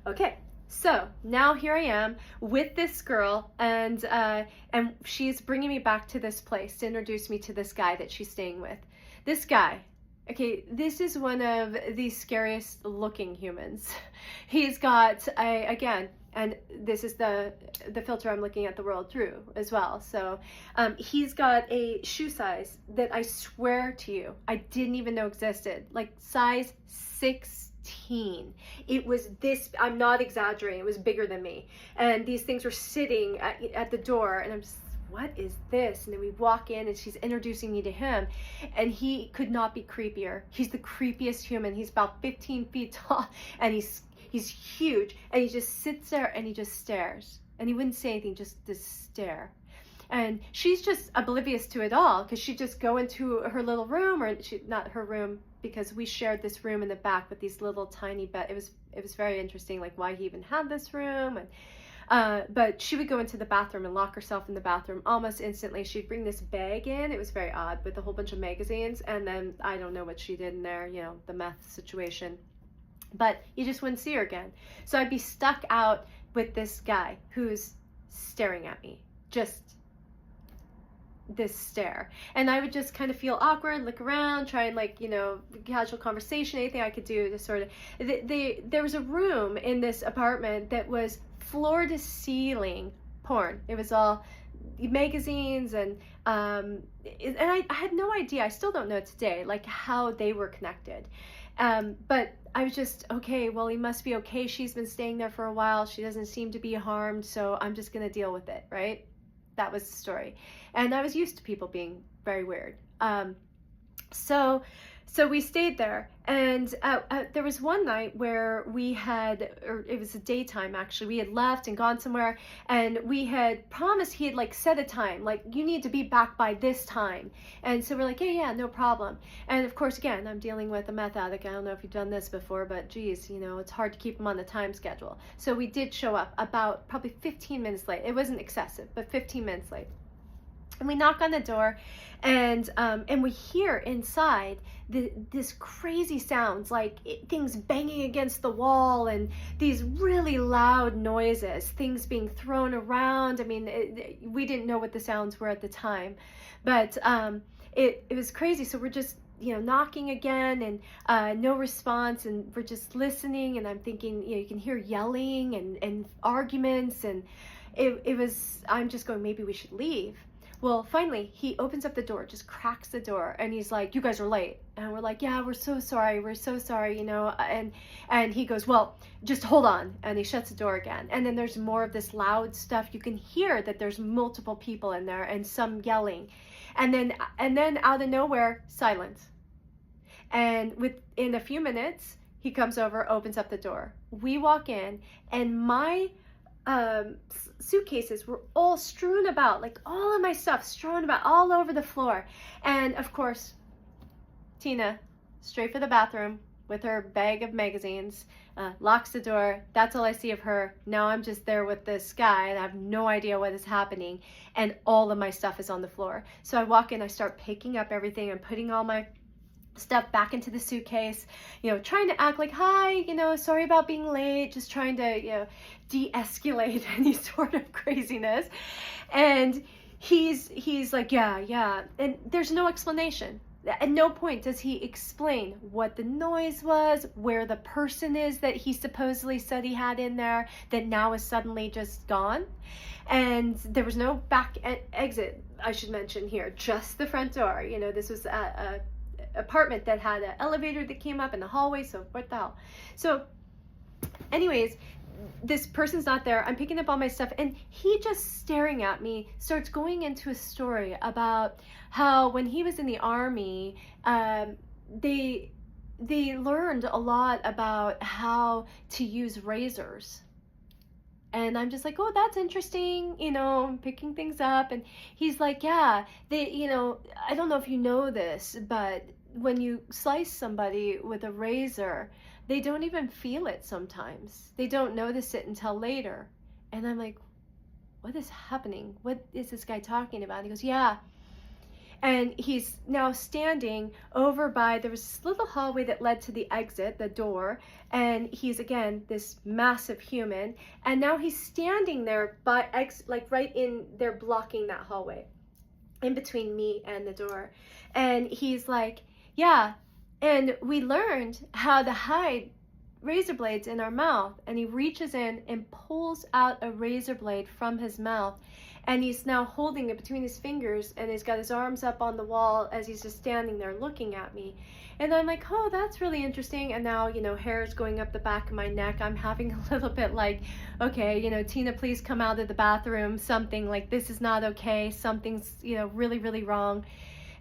Okay, so now here I am with this girl, and she's bringing me back to this place to introduce me to this guy that she's staying with. This guy, okay, this is one of the scariest looking humans. He's got a, again, and this is the filter I'm looking at the world through as well. So he's got a shoe size that I swear to you I didn't even know existed, like size 16. It was this, I'm not exaggerating, it was bigger than me. And these things were sitting at the door, and I'm just, what is this? And then we walk in and she's introducing me to him, and he could not be creepier. He's the creepiest human. He's about 15 feet tall, and he's huge, and he just sits there and he just stares, and he wouldn't say anything, just this stare. And she's just oblivious to it all, because she'd just go into her little room, or not her room, because we shared this room in the back with these little tiny bed. It was very interesting, like why he even had this room. And but she would go into the bathroom and lock herself in the bathroom almost instantly. She'd bring this bag in. It was very odd, with a whole bunch of magazines, and then I don't know what she did in there, you know, the meth situation. But you just wouldn't see her again. So I'd be stuck out with this guy who's staring at me, just this stare. And I would just kind of feel awkward, look around, try and, like, you know, casual conversation, anything I could do to sort of, there was a room in this apartment that was floor to ceiling porn. It was all magazines, and I had no idea, I still don't know today, like how they were connected. But I was just, okay, well, he must be okay. She's been staying there for a while. She doesn't seem to be harmed, so I'm just going to deal with it, right? That was the story. And I was used to people being very weird. So we stayed there, and there was one night where we had, or it was a daytime actually, we had left and gone somewhere, and we had promised, he had like set a time, like, you need to be back by this time. And so we're like, yeah, no problem. And of course, again, I'm dealing with a meth addict. I don't know if you've done this before, but geez, you know, it's hard to keep him on the time schedule. So we did show up about probably 15 minutes late. It wasn't excessive, but 15 minutes late. And we knock on the door, and we hear inside this crazy sounds, like things banging against the wall, and these really loud noises, things being thrown around. I mean, we didn't know what the sounds were at the time, but it was crazy. So we're just, you know, knocking again, and no response, and we're just listening, and I'm thinking, you know, you can hear yelling and arguments, and it was, I'm just going, maybe we should leave. Well, finally, he opens up the door, just cracks the door, and he's like, you guys are late. And we're like, yeah, we're so sorry, you know, and he goes, well, just hold on, and he shuts the door again. And then there's more of this loud stuff. You can hear that there's multiple people in there, and some yelling. And then out of nowhere, silence. And within a few minutes, he comes over, opens up the door. We walk in, and my suitcases were all strewn about, like all of my stuff strewn about all over the floor. And of course, Tina, straight for the bathroom with her bag of magazines, locks the door. That's all I see of her. Now I'm just there with this guy, and I have no idea what is happening, and all of my stuff is on the floor. So I walk in, I start picking up everything and putting all my stuff back into the suitcase, you know, trying to act like, hi, you know, sorry about being late, just trying to, you know, de-escalate any sort of craziness. And he's like, yeah, and there's no explanation. At no point does he explain what the noise was, where the person is that he supposedly said he had in there that now is suddenly just gone. And there was no back exit, I should mention here, just the front door. You know, this was a apartment that had an elevator that came up in the hallway, so what the hell. So anyways, this person's not there. I'm picking up all my stuff, and he just staring at me starts going into a story about how when he was in the army, they learned a lot about how to use razors. And I'm just like, oh, that's interesting, you know, I'm picking things up. And he's like, yeah, you know, I don't know if you know this, but when you slice somebody with a razor, they don't even feel it sometimes. They don't notice it until later. And I'm like, what is happening? What is this guy talking about? And he goes, yeah. And he's now standing over by, there was this little hallway that led to the exit, the door, and he's again this massive human, and now he's standing there by like right in there, blocking that hallway in between me and the door. And he's like, yeah, and we learned how to hide razor blades in our mouth. And he reaches in and pulls out a razor blade from his mouth, and he's now holding it between his fingers, and he's got his arms up on the wall as he's just standing there looking at me. And I'm like, oh, that's really interesting. And now, you know, hair's going up the back of my neck. I'm having a little bit like, okay, you know, Tina, please come out of the bathroom, something like, this is not okay, something's, you know, really, really wrong.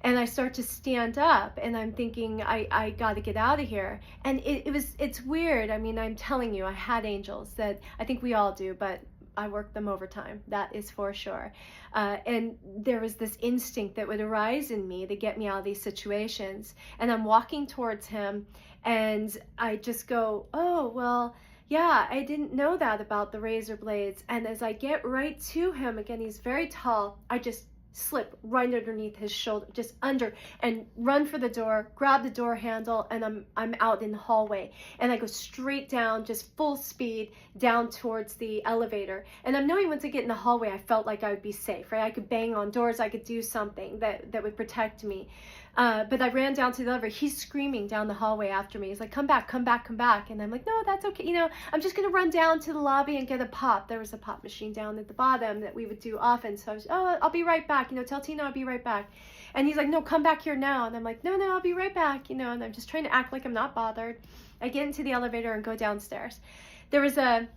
And I start to stand up, and I'm thinking, I got to get out of here. And it's weird. I mean, I'm telling you, I had angels that I think we all do, but I worked them overtime. That is for sure. And there was this instinct that would arise in me to get me out of these situations. And I'm walking towards him, and I just go, oh, well, yeah, I didn't know that about the razor blades. And as I get right to him, again, he's very tall, I just slip right underneath his shoulder, just under, and run for the door, grab the door handle, and I'm out in the hallway. And I go straight down, just full speed, down towards the elevator. And I'm knowing once I get in the hallway, I felt like I would be safe, right? I could bang on doors, I could do something that would protect me. But I ran down to the elevator. He's screaming down the hallway after me. He's like, come back, come back, come back. And I'm like, no, that's okay. You know, I'm just going to run down to the lobby and get a pop. There was a pop machine down at the bottom that we would do often. So I was, oh, I'll be right back. You know, tell Tina I'll be right back. And he's like, no, come back here now. And I'm like, no, I'll be right back. You know, and I'm just trying to act like I'm not bothered. I get into the elevator and go downstairs. There was a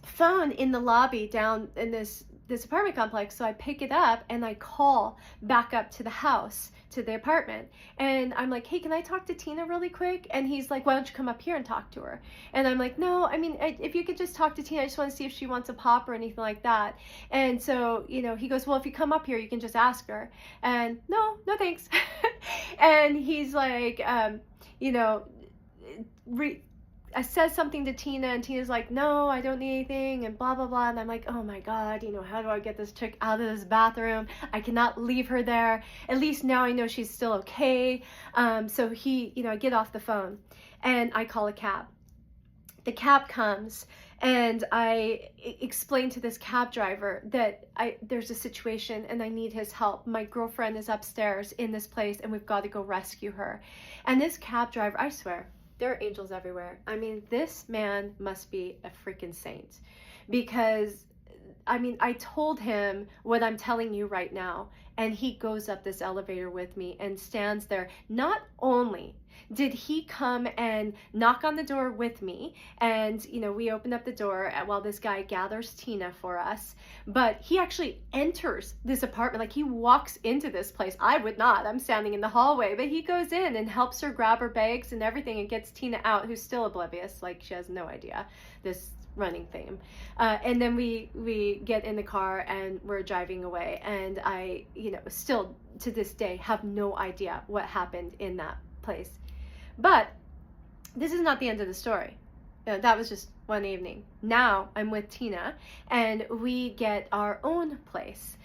phone in the lobby down in this apartment complex, so I pick it up and I call back up to the house, to the apartment, and I'm like, hey, can I talk to Tina really quick? And he's like, why don't you come up here and talk to her? And I'm like, no, I mean, if you could just talk to Tina, I just want to see if she wants a pop or anything like that. And so, you know, he goes, well, if you come up here, you can just ask her. And no thanks. And he's like, you know, I said something to Tina, and Tina's like, no, I don't need anything, and blah, blah, blah. And I'm like, oh my God, you know, how do I get this chick out of this bathroom? I cannot leave her there. At least now I know she's still okay. So you know, I get off the phone and I call a cab. The cab comes, and I explain to this cab driver that there's a situation and I need his help. My girlfriend is upstairs in this place and we've got to go rescue her. And this cab driver, I swear, there are angels everywhere. I mean, this man must be a freaking saint, because I mean, I told him what I'm telling you right now, and he goes up this elevator with me and stands there. Not only did he come and knock on the door with me, and, you know, we opened up the door while this guy gathers Tina for us, but he actually enters this apartment. Like, he walks into this place. I would not. I'm standing in the hallway, but he goes in and helps her grab her bags and everything and gets Tina out, who's still oblivious. Like, she has no idea this running theme. And then we get in the car and we're driving away, and I, you know, still to this day have no idea what happened in that place. But this is not the end of the story. That was just one evening. Now I'm with Tina and we get our own place.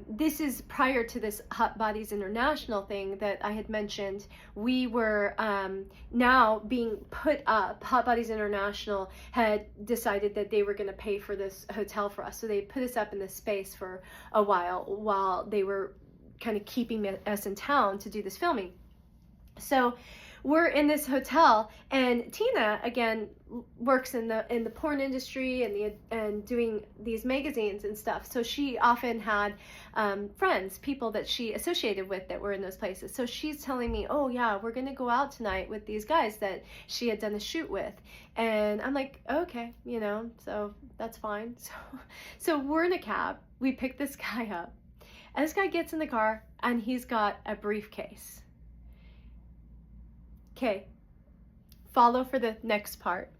This is prior to this Hot Bodies International thing that I had mentioned. We were now being put up. Hot Bodies International had decided that they were going to pay for this hotel for us. So they put us up in this space for a while they were kind of keeping us in town to do this filming. So we're in this hotel, and Tina again works in the porn industry and doing these magazines and stuff. So she often had friends, people that she associated with that were in those places. So she's telling me, oh yeah, we're gonna go out tonight with these guys that she had done a shoot with. And I'm like, okay, you know, so that's fine. So we're in a cab. We pick this guy up, and this guy gets in the car and he's got a briefcase. Okay, follow for the next part.